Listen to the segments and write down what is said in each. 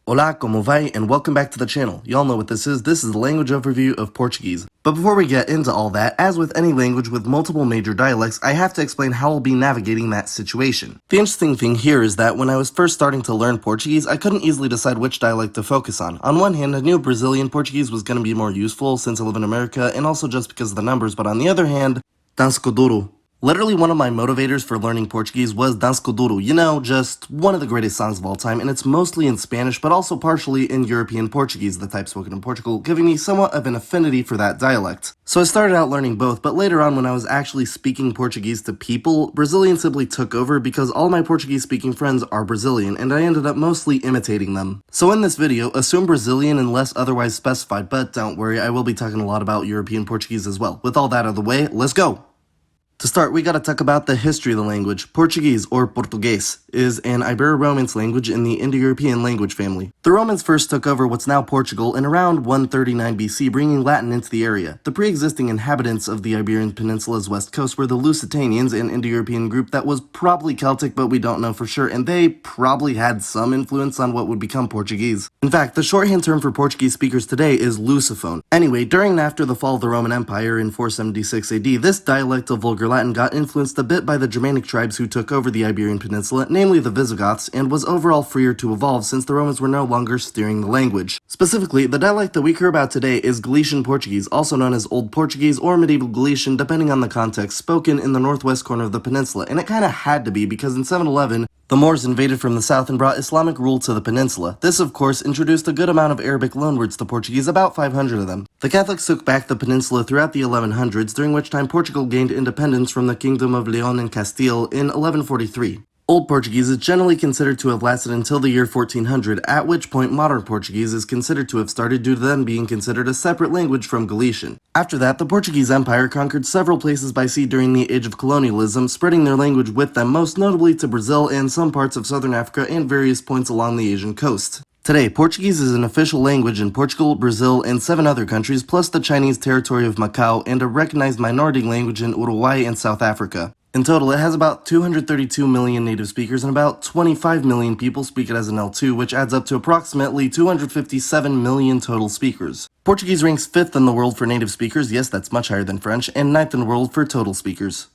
Olá, como vai? And welcome back to the channel. Y'all know what this is. This is the language overview of Portuguese. But before we get into all that, as with any language with multiple major dialects, I have to explain how I'll be navigating that situation. The interesting thing here is that when I was first starting to learn Portuguese, I couldn't easily decide which dialect to focus on. On one hand, I knew Brazilian Portuguese was going to be more useful since I live in America, and also just because of the numbers, but on the other hand, Danço duro. Literally one of my motivators for learning Portuguese was Danço duro, you know, just one of the greatest songs of all time, and it's mostly in Spanish, but also partially in European Portuguese, the type spoken in Portugal, giving me somewhat of an affinity for that dialect. So I started out learning both, but later on when I was actually speaking Portuguese to people, Brazilian simply took over because all my Portuguese-speaking friends are Brazilian, and I ended up mostly imitating them. So in this video, assume Brazilian unless otherwise specified, but don't worry, I will be talking a lot about European Portuguese as well. With all that out of the way, let's go! To start, we gotta talk about the history of the language. Portuguese, or Português, is an Ibero-Romance language in the Indo-European language family. The Romans first took over what's now Portugal in around 139 BC, bringing Latin into the area. The pre-existing inhabitants of the Iberian Peninsula's west coast were the Lusitanians, an Indo-European group that was probably Celtic, but we don't know for sure, and they probably had some influence on what would become Portuguese. In fact, the shorthand term for Portuguese speakers today is Lusophone. Anyway, during and after the fall of the Roman Empire in 476 AD, this dialect of Vulgar Latin got influenced a bit by the Germanic tribes who took over the Iberian Peninsula, namely the Visigoths, and was overall freer to evolve since the Romans were no longer steering the language. Specifically, the dialect that we care about today is Galician Portuguese, also known as Old Portuguese or Medieval Galician, depending on the context, spoken in the northwest corner of the peninsula, and it kinda had to be because in 711, the Moors invaded from the south and brought Islamic rule to the peninsula. This, of course, introduced a good amount of Arabic loanwords to Portuguese, about 500 of them. The Catholics took back the peninsula throughout the 1100s, during which time Portugal gained independence from the Kingdom of Leon and Castile in 1143. Old Portuguese is generally considered to have lasted until the year 1400, at which point modern Portuguese is considered to have started due to them being considered a separate language from Galician. After that, the Portuguese Empire conquered several places by sea during the age of colonialism, spreading their language with them, most notably to Brazil and some parts of southern Africa and various points along the Asian coast. Today, Portuguese is an official language in Portugal, Brazil, and 7 other countries, plus the Chinese territory of Macau, and a recognized minority language in Uruguay and South Africa. In total, it has about 232 million native speakers, and about 25 million people speak it as an L2, which adds up to approximately 257 million total speakers. Portuguese ranks 5th in the world for native speakers, yes, that's much higher than French, and 9th in the world for total speakers.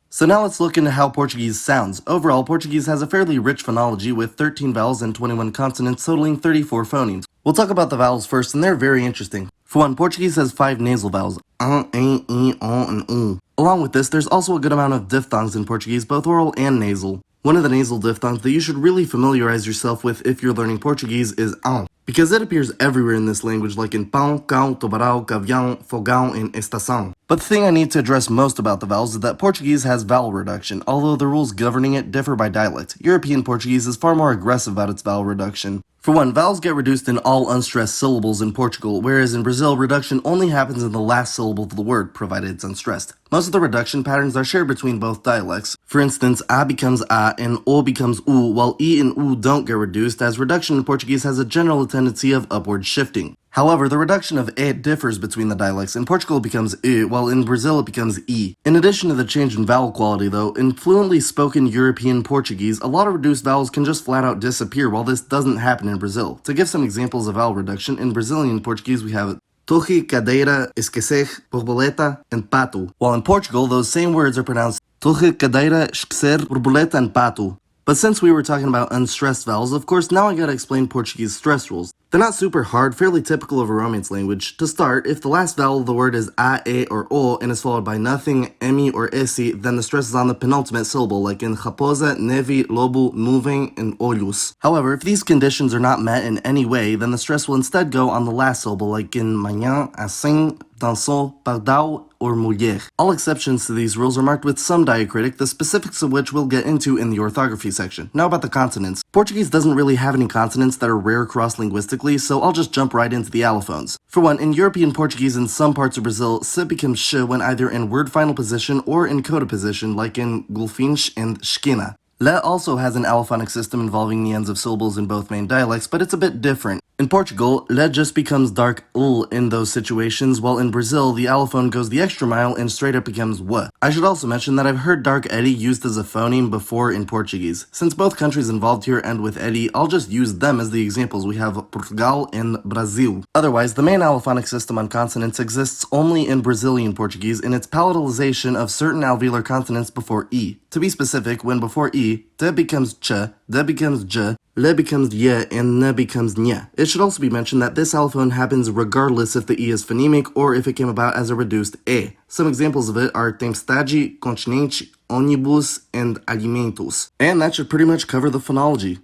So now let's look into how Portuguese sounds. Overall, Portuguese has a fairly rich phonology with 13 vowels and 21 consonants, totaling 34 phonemes. We'll talk about the vowels first, and they're very interesting. For one, Portuguese has 5 nasal vowels, a, e, and u. Along with this, there's also a good amount of diphthongs in Portuguese, both oral and nasal. One of the nasal diphthongs that you should really familiarize yourself with if you're learning Portuguese is ão, because it appears everywhere in this language, like in pão, cão, tubarão, gavião, fogão, and estação. But the thing I need to address most about the vowels is that Portuguese has vowel reduction, although the rules governing it differ by dialect. European Portuguese is far more aggressive about its vowel reduction. For one, vowels get reduced in all unstressed syllables in Portugal, whereas in Brazil, reduction only happens in the last syllable of the word, provided it's unstressed. Most of the reduction patterns are shared between both dialects. For instance, a becomes a and o becomes u, while e and u don't get reduced, as reduction in Portuguese has a general tendency of upward shifting. However, the reduction of e differs between the dialects. In Portugal it becomes e, while in Brazil it becomes e. In addition to the change in vowel quality though, in fluently spoken European Portuguese, a lot of reduced vowels can just flat out disappear, while this doesn't happen in Brazil. To give some examples of vowel reduction, in Brazilian Portuguese we have torre, cadeira, esquecer, borboleta, and pato. While in Portugal, those same words are pronounced torre, cadeira, esquecer, borboleta, and pato. But since we were talking about unstressed vowels, of course now I gotta explain Portuguese stress rules. They're not super hard, fairly typical of a Romance language. To start, if the last vowel of the word is a, e, or o, and is followed by nothing, emi, or esse, then the stress is on the penultimate syllable, like in raposa, neve, lobo, nuvem, and olhos. However, if these conditions are not met in any way, then the stress will instead go on the last syllable, like in manhã, assim, dançou, pardal, or mulher. All exceptions to these rules are marked with some diacritic, the specifics of which we'll get into in the orthography section. Now about the consonants. Portuguese doesn't really have any consonants that are rare cross-linguistically, so I'll just jump right into the allophones. For one, in European Portuguese and some parts of Brazil, s becomes sh when either in word final position or in coda position, like in golfinch and esquina. Le also has an allophonic system involving the ends of syllables in both main dialects, but it's a bit different. In Portugal, le just becomes dark l in those situations, while in Brazil, the allophone goes the extra mile and straight up becomes w. I should also mention that I've heard dark eddy used as a phoneme before in Portuguese. Since both countries involved here end with eddy, I'll just use them as the examples. We have Portugal and Brazil. Otherwise, the main allophonic system on consonants exists only in Brazilian Portuguese in its palatalization of certain alveolar consonants before e. To be specific, when before e, de becomes ch, de becomes j, le becomes ye, and ne becomes nya. It should also be mentioned that this allophone happens regardless if the e is phonemic or if it came about as a reduced e. Some examples of it are tempestade, continente, ônibus, and alimentos. And that should pretty much cover the phonology.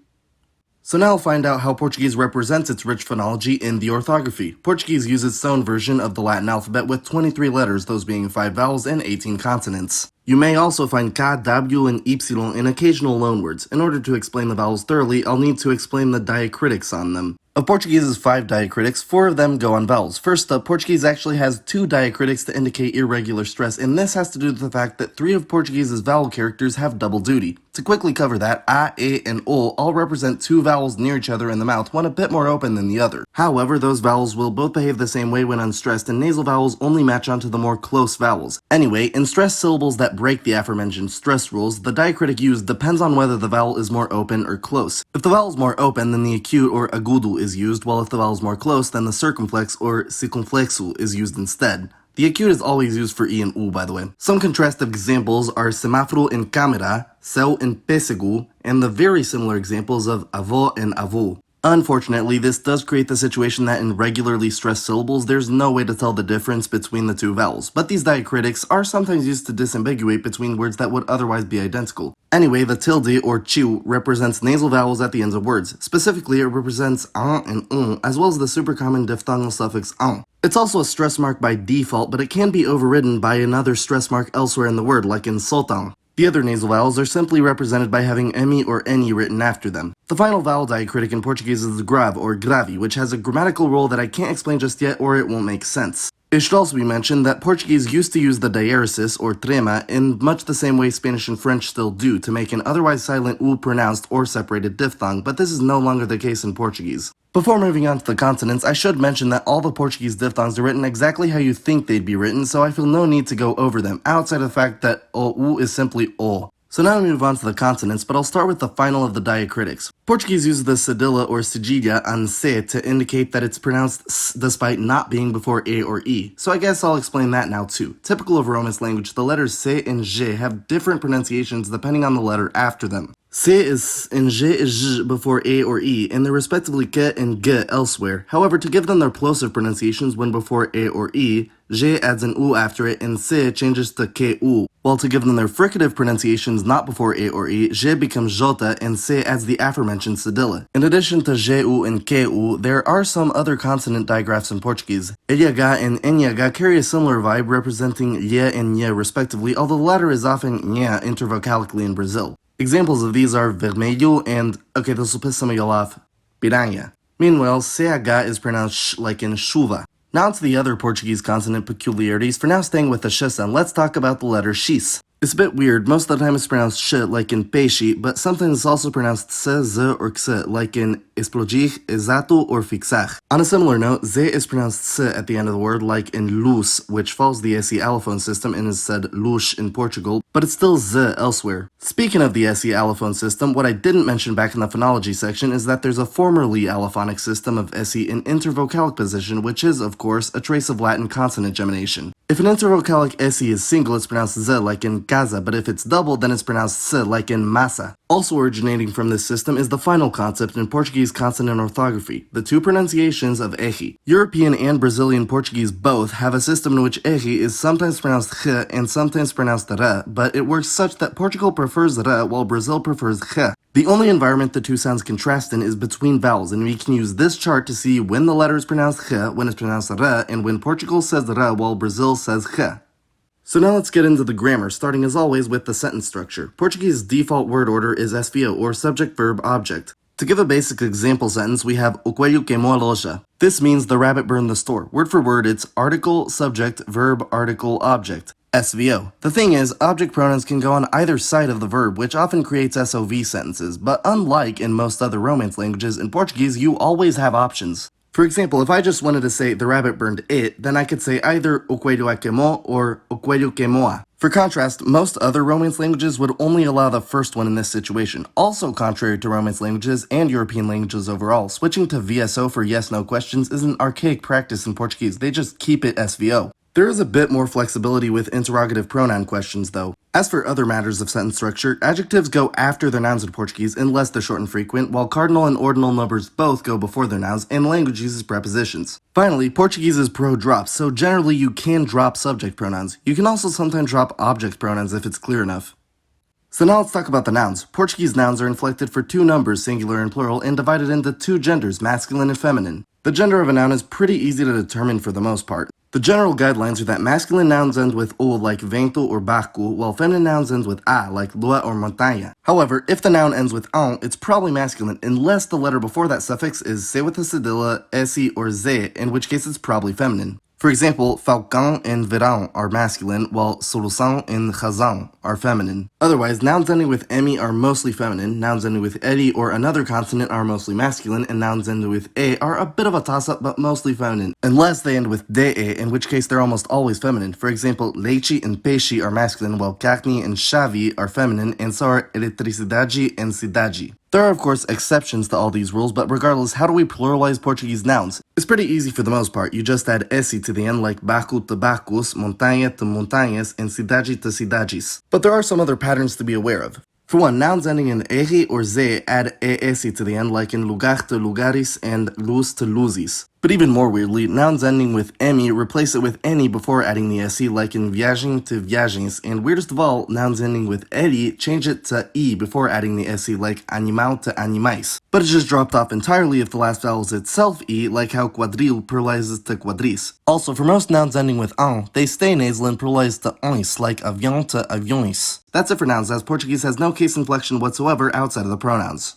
So now I'll find out how Portuguese represents its rich phonology in the orthography. Portuguese uses its own version of the Latin alphabet with 23 letters, those being 5 vowels and 18 consonants. You may also find K, W, and Y in occasional loanwords. In order to explain the vowels thoroughly, I'll need to explain the diacritics on them. Of Portuguese's 5 diacritics, 4 of them go on vowels. First up, Portuguese actually has 2 diacritics to indicate irregular stress, and this has to do with the fact that 3 of Portuguese's vowel characters have double duty. To quickly cover that, a, e, and o all represent 2 vowels near each other in the mouth, one a bit more open than the other. However, those vowels will both behave the same way when unstressed, and nasal vowels only match onto the more close vowels. Anyway, in stressed syllables that break the aforementioned stress rules, the diacritic used depends on whether the vowel is more open or close. If the vowel is more open, then the acute or agudo is used, while if the vowel is more close, then the circumflex or circumflexo is used instead. The acute is always used for e and u, by the way. Some contrastive examples are semáforo and câmera, céu and pêssego, and the very similar examples of avó and avô. Unfortunately, this does create the situation that in regularly stressed syllables, there's no way to tell the difference between the 2 vowels, but these diacritics are sometimes used to disambiguate between words that would otherwise be identical. Anyway, the tilde or chiu represents nasal vowels at the ends of words. Specifically, it represents an and as well as the supercommon diphthongal suffix an. It's also a stress mark by default, but it can be overridden by another stress mark elsewhere in the word, like in soltão. The other nasal vowels are simply represented by having emi or eni written after them. The final vowel diacritic in Portuguese is the grave or grave, which has a grammatical role that I can't explain just yet or it won't make sense. It should also be mentioned that Portuguese used to use the diaresis or trema in much the same way Spanish and French still do to make an otherwise silent u pronounced or separated diphthong, but this is no longer the case in Portuguese. Before moving on to the consonants, I should mention that all the Portuguese diphthongs are written exactly how you think they'd be written, so I feel no need to go over them, outside of the fact that o is simply o. So now we move on to the consonants, but I'll start with the final of the diacritics. Portuguese uses the cedilla or cedilha on se to indicate that it's pronounced s despite not being before a or e, so I guess I'll explain that now too. Typical of Romance language, the letters se and j have different pronunciations depending on the letter after them. Se is s and j is j before a or e, and they're respectively ke and g elsewhere. However, to give them their plosive pronunciations when before a or e, j adds an u after it and se changes to ke u. While to give them their fricative pronunciations not before a or e, j becomes jota and se adds the aforementioned cedilla. In addition to ju and ku, there are some other consonant digraphs in Portuguese. Ilha and NH carry a similar vibe representing ye and nye respectively, although the latter is often nha intervocalically in Brazil. Examples of these are vermelho and, okay, this will piss some of y'all off, piranha. Meanwhile, CH is pronounced sh like in chuva. Now to the other Portuguese consonant peculiarities. For now staying with the sh sound, let's talk about the letter x. It's a bit weird, most of the time it's pronounced sh like in peixe, but sometimes it's also pronounced se, z, or x like in explodir, exato, or fixar. On a similar note, z is pronounced s at the end of the word like in luz, which follows the SE allophone system and is said luz in Portugal, but it's still z elsewhere. Speaking of the SE allophone system, what I didn't mention back in the phonology section is that there's a formerly allophonic system of SE in intervocalic position, which is, of course, a trace of Latin consonant gemination. If an intervocalic SE is single, it's pronounced z like in casa, but if it's double, then it's pronounced s like in massa. Also originating from this system is the final concept in Portuguese consonant orthography, the 2 pronunciations of eji. European and Brazilian Portuguese both have a system in which eji is sometimes pronounced ch and sometimes pronounced re, but it works such that Portugal prefers re while Brazil prefers ch. The only environment the 2 sounds contrast in is between vowels, and we can use this chart to see when the letter is pronounced ch, when it's pronounced re, and when Portugal says re while Brazil says ch. So now let's get into the grammar, starting as always with the sentence structure. Portuguese's default word order is SVO, or subject, verb, object. To give a basic example sentence, we have O coelho queimou a loja. This means the rabbit burned the store. Word for word, it's article, subject, verb, article, object. SVO. The thing is, object pronouns can go on either side of the verb, which often creates SOV sentences, but unlike in most other Romance languages, in Portuguese you always have options. For example, if I just wanted to say the rabbit burned it, then I could say either o coelho a queimou or o coelho queimou-a. For contrast, most other Romance languages would only allow the first one in this situation. Also contrary to Romance languages and European languages overall, switching to VSO for yes-no questions is an archaic practice in Portuguese. They just keep it SVO. There is a bit more flexibility with interrogative pronoun questions, though. As for other matters of sentence structure, adjectives go after their nouns in Portuguese unless they're short and frequent, while cardinal and ordinal numbers both go before their nouns, and language uses prepositions. Finally, Portuguese is pro-drop, so generally you can drop subject pronouns. You can also sometimes drop object pronouns if it's clear enough. So now let's talk about the nouns. Portuguese nouns are inflected for two numbers, singular and plural, and divided into two genders, masculine and feminine. The gender of a noun is pretty easy to determine for the most part. The general guidelines are that masculine nouns end with o like vento or barco, while feminine nouns end with a like lua or montanha. However, if the noun ends with an, it's probably masculine unless the letter before that suffix is se with a cedilla, esse, or ze, in which case it's probably feminine. For example, falcão and verão are masculine, while solução and razão are feminine. Otherwise, nouns ending with emi are mostly feminine, nouns ending with edi or another consonant are mostly masculine, and nouns ending with e are a bit of a toss-up but mostly feminine, unless they end with de, in which case they're almost always feminine. For example, leite and peixe are masculine, while carne and chave are feminine, and so are eletricidade and cidade. There are of course exceptions to all these rules, but regardless, how do we pluralize Portuguese nouns? It's pretty easy for the most part. You just add esse to the end like barco to barcos, montanha to montanhas, and cidade to cidades. But there are some other patterns to be aware of. For one, nouns ending in ere or ze add es to the end like in lugar to lugares and luz to luzes. But even more weirdly, nouns ending with emi replace it with any before adding the se like in viagem to viagens, and weirdest of all, nouns ending with eri change it to e before adding the se like animal to animais. But it's just dropped off entirely if the last vowel is itself e, like how quadril pluralizes to quadris. Also, for most nouns ending with an, they stay nasal and pluralize to ons, like avião to aviões. That's it for nouns, as Portuguese has no case inflection whatsoever outside of the pronouns.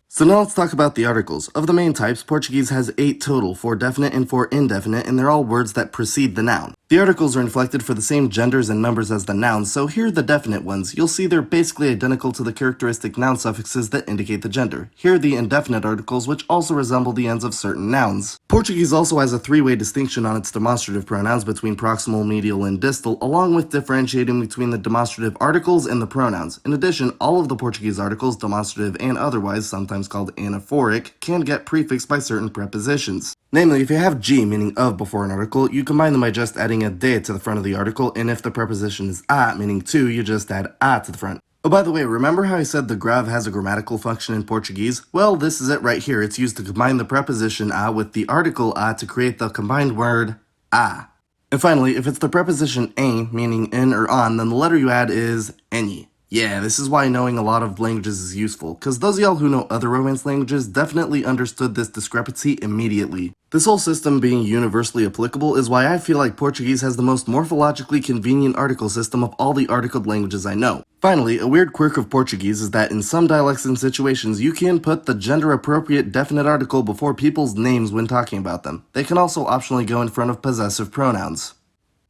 So now let's talk about the articles. Of the main types, Portuguese has 8 total, 4 definite and 4 indefinite, and they're all words that precede the noun. The articles are inflected for the same genders and numbers as the nouns, so here are the definite ones. You'll see they're basically identical to the characteristic noun suffixes that indicate the gender. Here are the indefinite articles, which also resemble the ends of certain nouns. Portuguese also has a 3-way distinction on its demonstrative pronouns between proximal, medial, and distal, along with differentiating between the demonstrative articles and the pronouns. In addition, all of the Portuguese articles, demonstrative and otherwise, sometimes called anaphoric, can get prefixed by certain prepositions. Namely, if you have G, meaning of, before an article, you combine them by just adding a de to the front of the article, and if the preposition is a, meaning to, you just add a to the front. Oh, by the way, remember how I said the grave has a grammatical function in Portuguese? Well, this is it right here. It's used to combine the preposition a with the article a to create the combined word a. And finally, if it's the preposition em, meaning in or on, then the letter you add is any. Yeah, this is why knowing a lot of languages is useful, because those of y'all who know other Romance languages definitely understood this discrepancy immediately. This whole system being universally applicable is why I feel like Portuguese has the most morphologically convenient article system of all the articled languages I know. Finally, a weird quirk of Portuguese is that in some dialects and situations you can put the gender-appropriate definite article before people's names when talking about them. They can also optionally go in front of possessive pronouns.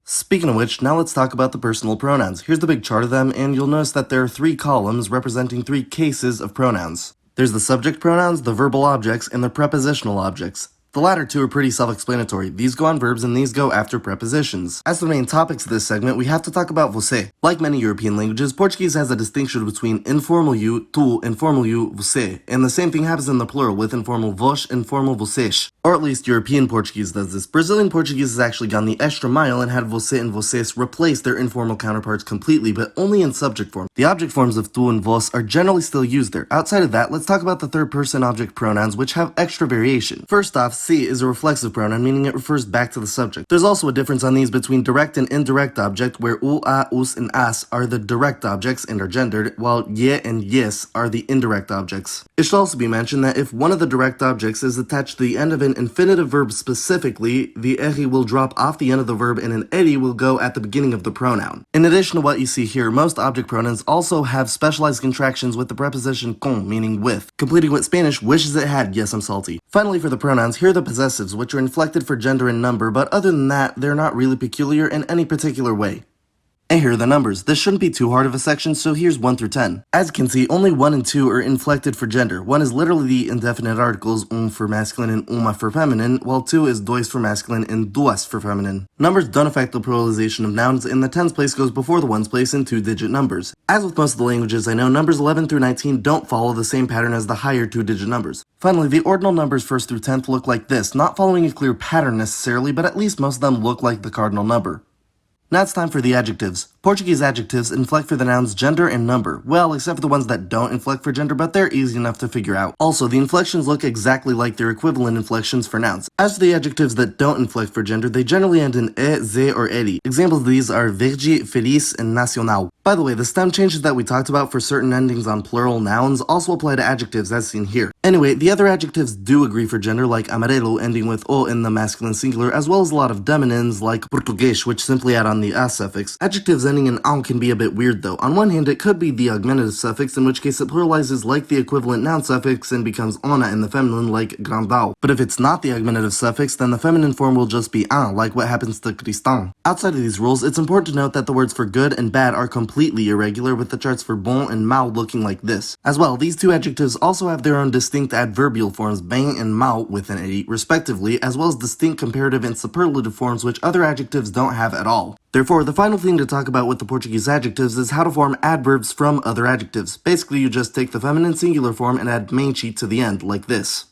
Speaking of which, now let's talk about the personal pronouns. Here's the big chart of them, and you'll notice that there are 3 columns representing 3 cases of pronouns. There's the subject pronouns, the verbal objects, and the prepositional objects. The latter 2 are pretty self-explanatory. These go on verbs and these go after prepositions. As for the main topics of this segment, we have to talk about você. Like many European languages, Portuguese has a distinction between informal you, tu, and formal you, você. And the same thing happens in the plural with informal vós and formal vocês. Or at least European Portuguese does this. Brazilian Portuguese has actually gone the extra mile and had você and vocês replace their informal counterparts completely, but only in subject form. The object forms of tu and vós are generally still used there. Outside of that, let's talk about the third person object pronouns, which have extra variation. First off, si is a reflexive pronoun, meaning it refers back to the subject. There's also a difference on these between direct and indirect object, where u, a, us, and as are the direct objects and are gendered, while ye and yes are the indirect objects. It should also be mentioned that if one of the direct objects is attached to the end of an infinitive verb specifically, the eri will drop off the end of the verb and an eri will go at the beginning of the pronoun. In addition to what you see here, most object pronouns also have specialized contractions with the preposition con, meaning with, completing what Spanish wishes it had. Yes, I'm salty. Finally, for the pronouns, here are the possessives, which are inflected for gender and number, but other than that, they're not really peculiar in any particular way. And here are the numbers. This shouldn't be too hard of a section, so here's 1 through 10. As you can see, only 1 and 2 are inflected for gender. 1 is literally the indefinite articles for masculine and uma for feminine, while 2 is dois for masculine and duas for feminine. Numbers don't affect the pluralization of nouns, and the tens place goes before the ones place in 2-digit numbers. As with most of the languages I know, numbers 11 through 19 don't follow the same pattern as the higher 2-digit numbers. Finally, the ordinal numbers 1st through 10th look like this, not following a clear pattern necessarily, but at least most of them look like the cardinal number. Now it's time for the adjectives. Portuguese adjectives inflect for the nouns gender and number. Well, except for the ones that don't inflect for gender, but they're easy enough to figure out. Also, the inflections look exactly like their equivalent inflections for nouns. As for the adjectives that don't inflect for gender, they generally end in e, ze, or eri. Examples of these are verde, feliz, and nacional. By the way, the stem changes that we talked about for certain endings on plural nouns also apply to adjectives as seen here. Anyway, the other adjectives do agree for gender, like amarelo ending with o in the masculine singular, as well as a lot of demonins like português, which simply add on the a suffix. Adjectives ending in ang can be a bit weird though. On one hand, it could be the augmentative suffix, in which case it pluralizes like the equivalent noun suffix and becomes ona in the feminine, like grandao. But if it's not the augmentative suffix, then the feminine form will just be an, like what happens to cristão. Outside of these rules, it's important to note that the words for good and bad are completely irregular, with the charts for bon and mau looking like this. As well, these two adjectives also have their own distinct adverbial forms, bem and mau with an eri, respectively, as well as distinct comparative and superlative forms which other adjectives don't have at all. Therefore, the final thing to talk about with the Portuguese adjectives is how to form adverbs from other adjectives. Basically, you just take the feminine singular form and add meici to the end, like this.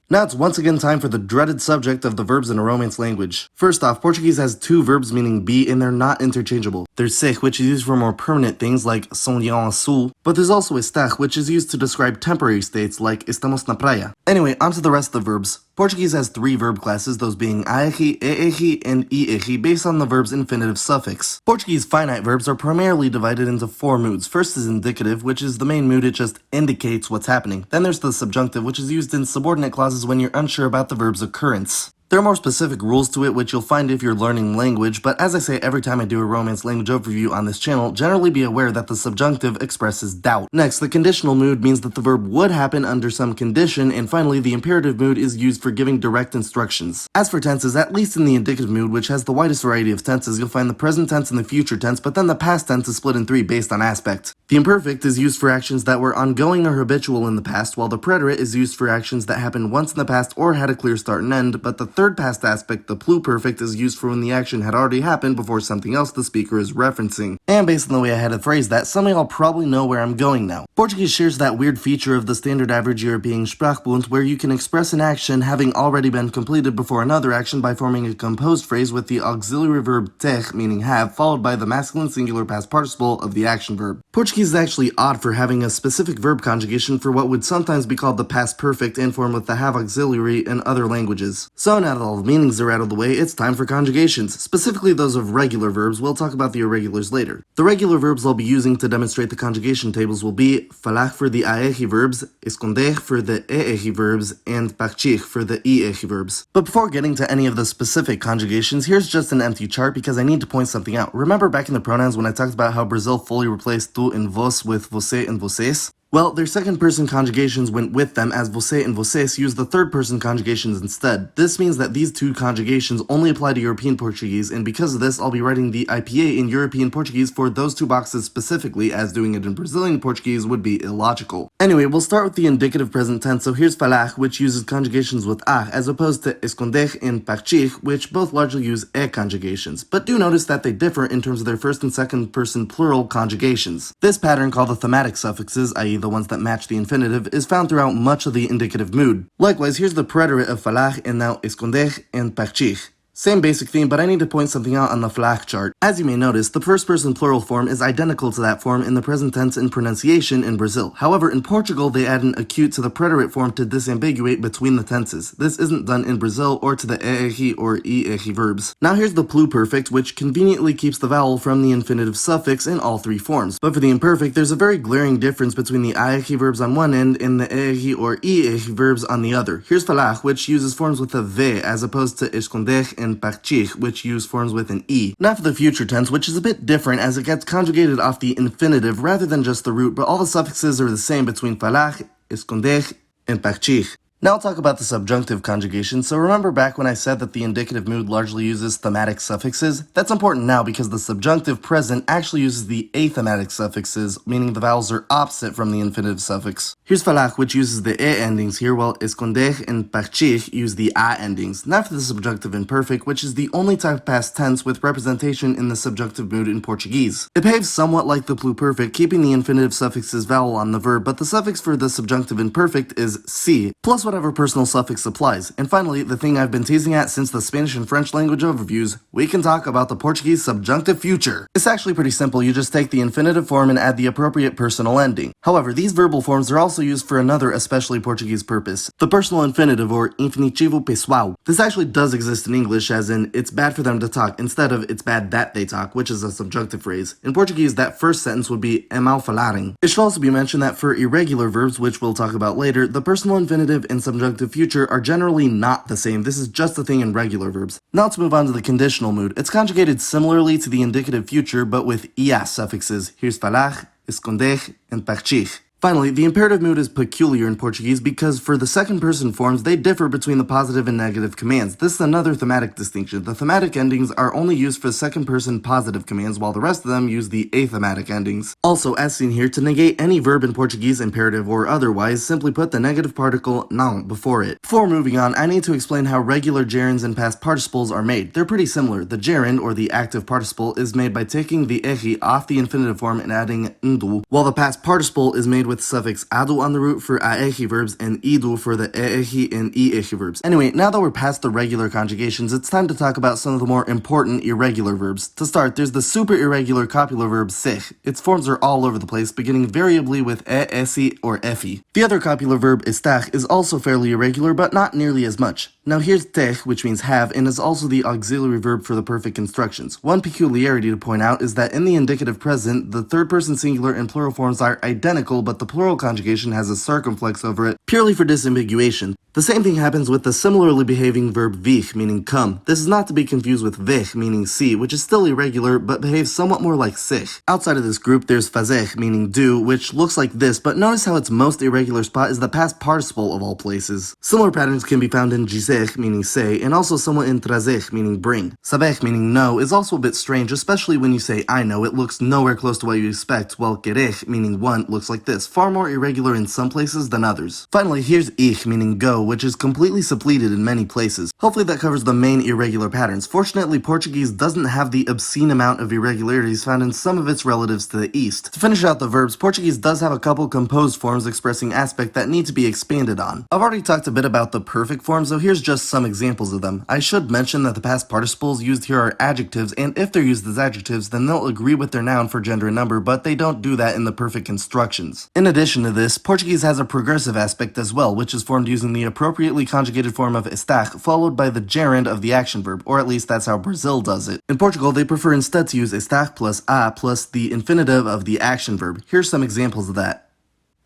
Now it's once again time for the dreaded subject of the verbs in a Romance language. First off, Portuguese has two verbs meaning be, and they're not interchangeable. There's ser, which is used for more permanent things like sonhar azul, but there's also estar, which is used to describe temporary states like estamos na praia. Anyway, onto the rest of the verbs. Portuguese has three verb classes, those being aegi, eegi, and iegi, based on the verb's infinitive suffix. Portuguese finite verbs are primarily divided into four moods. First is indicative, which is the main mood, it just indicates what's happening. Then there's the subjunctive, which is used in subordinate clauses when you're unsure about the verb's occurrence. There are more specific rules to it, which you'll find if you're learning language, but as I say every time I do a Romance language overview on this channel, generally be aware that the subjunctive expresses doubt. Next, the conditional mood means that the verb would happen under some condition, and finally, the imperative mood is used for giving direct instructions. As for tenses, at least in the indicative mood, which has the widest variety of tenses, you'll find the present tense and the future tense, but then the past tense is split in three based on aspect. The imperfect is used for actions that were ongoing or habitual in the past, while the preterite is used for actions that happened once in the past or had a clear start and end, but the third past aspect, the pluperfect, is used for when the action had already happened before something else the speaker is referencing. And based on the way I had to phrase that, some of y'all probably know where I'm going now. Portuguese shares that weird feature of the standard average European Sprachbund where you can express an action having already been completed before another action by forming a composed phrase with the auxiliary verb ter, meaning have, followed by the masculine singular past participle of the action verb. Portuguese is actually odd for having a specific verb conjugation for what would sometimes be called the past perfect in form with the have auxiliary in other languages. So now that all the meanings are out of the way, it's time for conjugations, specifically those of regular verbs. We'll talk about the irregulars later. The regular verbs I'll be using to demonstrate the conjugation tables will be falar for the aegi verbs, esconder for the eegi verbs, and partir for the iegi verbs. But before getting to any of the specific conjugations, here's just an empty chart because I need to point something out. Remember back in the pronouns when I talked about how Brazil fully replaced tu and vos with você and vocês? Well, their second-person conjugations went with them as você and vocês use the third-person conjugations instead. This means that these two conjugations only apply to European Portuguese, and because of this, I'll be writing the IPA in European Portuguese for those two boxes specifically, as doing it in Brazilian Portuguese would be illogical. Anyway, we'll start with the indicative present tense, so here's falar, which uses conjugations with a, as opposed to esconder and partir, which both largely use e conjugations. But do notice that they differ in terms of their first and second-person plural conjugations. This pattern, called the thematic suffixes, i.e. the ones that match the infinitive, is found throughout much of the indicative mood. Likewise, here's the preterite of falar and now esconder and partir. Same basic theme, but I need to point something out on the falar chart. As you may notice, the first-person plural form is identical to that form in the present tense in pronunciation in Brazil. However, in Portugal, they add an acute to the preterite form to disambiguate between the tenses. This isn't done in Brazil or to the eegi or iegi verbs. Now here's the pluperfect, which conveniently keeps the vowel from the infinitive suffix in all three forms. But for the imperfect, there's a very glaring difference between the aegi verbs on one end and the eegi or iegi verbs on the other. Here's falar, which uses forms with a v as opposed to esconder and partir, which use forms with an e. Now for the future tense, which is a bit different as it gets conjugated off the infinitive rather than just the root, but all the suffixes are the same between falar, esconder, and partir. Now I'll talk about the subjunctive conjugation. So remember back when I said that the indicative mood largely uses thematic suffixes? That's important now because the subjunctive present actually uses the athematic suffixes, meaning the vowels are opposite from the infinitive suffix. Here's falar, which uses the e endings here, while esconder and partir use the a endings. Now for the subjunctive imperfect, which is the only type of past tense with representation in the subjunctive mood in Portuguese. It behaves somewhat like the pluperfect, keeping the infinitive suffix's vowel on the verb, but the suffix for the subjunctive imperfect is si, plus whatever personal suffix applies. And finally, the thing I've been teasing at since the Spanish and French language overviews, we can talk about the Portuguese subjunctive future. It's actually pretty simple. You just take the infinitive form and add the appropriate personal ending. However, these verbal forms are also used for another especially Portuguese purpose, the personal infinitive or infinitivo pessoal. This actually does exist in English, as in it's bad for them to talk instead of it's bad that they talk, which is a subjunctive phrase. In Portuguese, that first sentence would be é mau falarem. It should also be mentioned that for irregular verbs, which we'll talk about later, the personal infinitive and subjunctive future are generally not the same. This is just a thing in regular verbs. Now let's move on to the conditional mood. It's conjugated similarly to the indicative future, but with ia suffixes. Here's falar, esconder, and partir. Finally, the imperative mood is peculiar in Portuguese because for the second person forms, they differ between the positive and negative commands. This is another thematic distinction. The thematic endings are only used for second person positive commands, while the rest of them use the athematic endings. Also, as seen here, to negate any verb in Portuguese, imperative or otherwise, simply put the negative particle não before it. Before moving on, I need to explain how regular gerunds and past participles are made. They're pretty similar. The gerund, or the active participle, is made by taking the ehi off the infinitive form and adding ndu, while the past participle is made with suffix ado on the root for aehi verbs and idu for the eehi and iehi verbs. Anyway, now that we're past the regular conjugations, it's time to talk about some of the more important irregular verbs. To start, there's the super irregular copular verb ser. Its forms are all over the place, beginning variably with esi or efi. The other copular verb estar is also fairly irregular, but not nearly as much. Now here's ter, which means have, and is also the auxiliary verb for the perfect constructions. One peculiarity to point out is that in the indicative present, the third person singular and plural forms are identical, but the plural conjugation has a circumflex over it, purely for disambiguation. The same thing happens with the similarly behaving verb vir, meaning come. This is not to be confused with ver, meaning see, which is still irregular, but behaves somewhat more like ser. Outside of this group, there's fazer, meaning do, which looks like this, but notice how its most irregular spot is the past participle of all places. Similar patterns can be found in dizer, meaning say, and also somewhat in trazer, meaning bring. Saber, meaning know, is also a bit strange, especially when you say I know. It looks nowhere close to what you expect, while querer, meaning want, looks like this, far more irregular in some places than others. Finally, here's ich, meaning go, which is completely suppleted in many places. Hopefully that covers the main irregular patterns. Fortunately, Portuguese doesn't have the obscene amount of irregularities found in some of its relatives to the east. To finish out the verbs, Portuguese does have a couple composed forms expressing aspect that need to be expanded on. I've already talked a bit about the perfect forms, so here's just some examples of them. I should mention that the past participles used here are adjectives, and if they're used as adjectives, then they'll agree with their noun for gender and number, but they don't do that in the perfect constructions. In addition to this, Portuguese has a progressive aspect as well, which is formed using the appropriately conjugated form of estar, followed by the gerund of the action verb, or at least that's how Brazil does it. In Portugal, they prefer instead to use estar plus a plus the infinitive of the action verb. Here's some examples of that.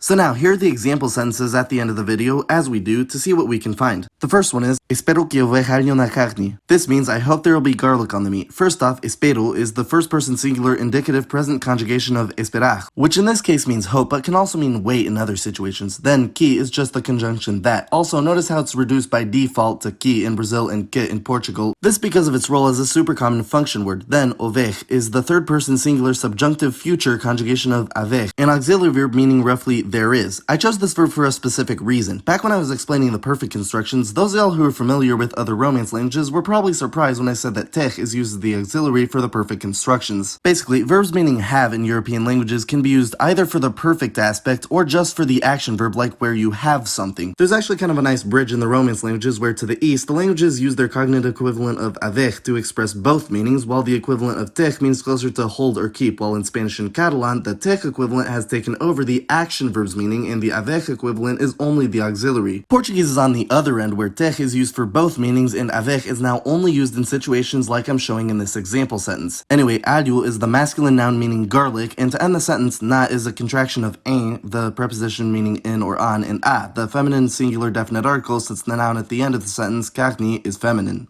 So now, here are the example sentences at the end of the video, as we do, to see what we can find. The first one is, espero que houver alho na carne. This means I hope there will be garlic on the meat. First off, espero is the first person singular indicative present conjugation of esperar, which in this case means hope, but can also mean wait in other situations. Then, que is just the conjunction that. Also, notice how it's reduced by default to que in Brazil and que in Portugal. This because of its role as a super common function word. Then, houver is the third person singular subjunctive future conjugation of haver, an auxiliary verb meaning roughly there is. I chose this verb for a specific reason. Back when I was explaining the perfect constructions, those of y'all who are familiar with other Romance languages were probably surprised when I said that ter is used as the auxiliary for the perfect constructions. Basically, verbs meaning have in European languages can be used either for the perfect aspect or just for the action verb, like where you have something. There's actually kind of a nice bridge in the Romance languages where to the east, the languages use their cognitive equivalent of haver to express both meanings, while the equivalent of ter means closer to hold or keep, while in Spanish and Catalan, the ter equivalent has taken over the action verb's meaning and the haver equivalent is only the auxiliary. Portuguese is on the other end where ter is used for both meanings and haver is now only used in situations like I'm showing in this example sentence. Anyway, alho is the masculine noun meaning garlic, and to end the sentence, na is a contraction of em, the preposition meaning in or on, and a, the feminine singular definite article, since the noun at the end of the sentence, carne, is feminine.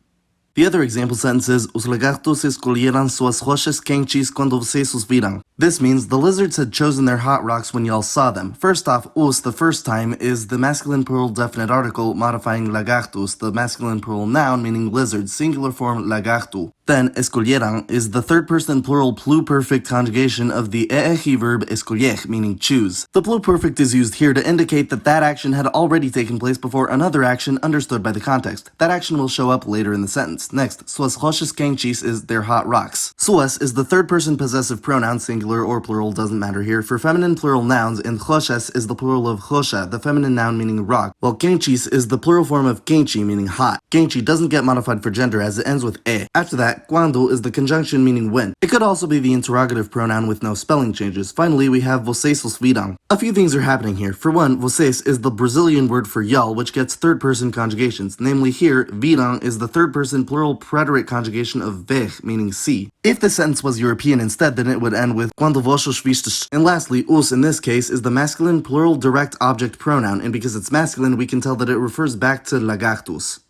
The other example sentence is, os lagartos escolheram suas rochas quentes quando vocês os viram. This means the lizards had chosen their hot rocks when y'all saw them. First off, os, the first time, is the masculine plural definite article modifying lagartus, the masculine plural noun meaning lizard, singular form lagartu. Then, escolheram is the third person plural pluperfect conjugation of the EEG verb escolher, meaning choose. The pluperfect is used here to indicate that that action had already taken place before another action understood by the context. That action will show up later in the sentence. Next, suas rochas quentes is their hot rocks. Suas is the third person possessive pronoun, singular or plural, doesn't matter here, for feminine plural nouns, and rochas is the plural of rocha, the feminine noun meaning rock, while quentes is the plural form of quente, meaning hot. Quente doesn't get modified for gender as it ends with e. After that, quando is the conjunction meaning when. It could also be the interrogative pronoun with no spelling changes. Finally, we have vocês viram. A few things are happening here. For one, vocês is the Brazilian word for y'all, which gets third-person conjugations. Namely here, viram is the third-person plural preterite conjugation of ver, meaning see. If the sentence was European instead, then it would end with quando vossos vistes. And lastly, os in this case is the masculine plural direct object pronoun, and because it's masculine, we can tell that it refers back to lagartos.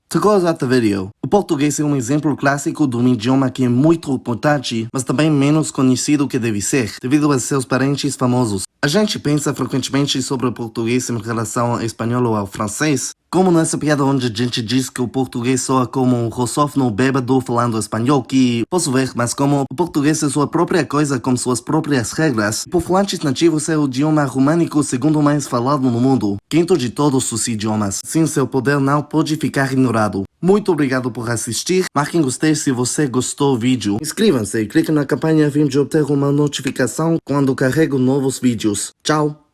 To close out the video, o português é um exemplo clássico de um idioma que é muito importante, mas também menos conhecido que deve ser, devido a seus parentes famosos. A gente pensa frequentemente sobre o português em relação ao espanhol ou ao francês, como nessa piada onde a gente diz que o português soa como um russófono bêbado falando espanhol, que posso ver, mas como o português é sua própria coisa com suas próprias regras, por falantes nativos é o idioma românico segundo mais falado no mundo, quinto de todos os idiomas. Sim, seu poder não pode ficar ignorado. Muito obrigado por assistir, marquem gostei se você gostou do vídeo, inscrevam-se e cliquem na campanha a fim de obter uma notificação quando carrego novos vídeos. Tchau!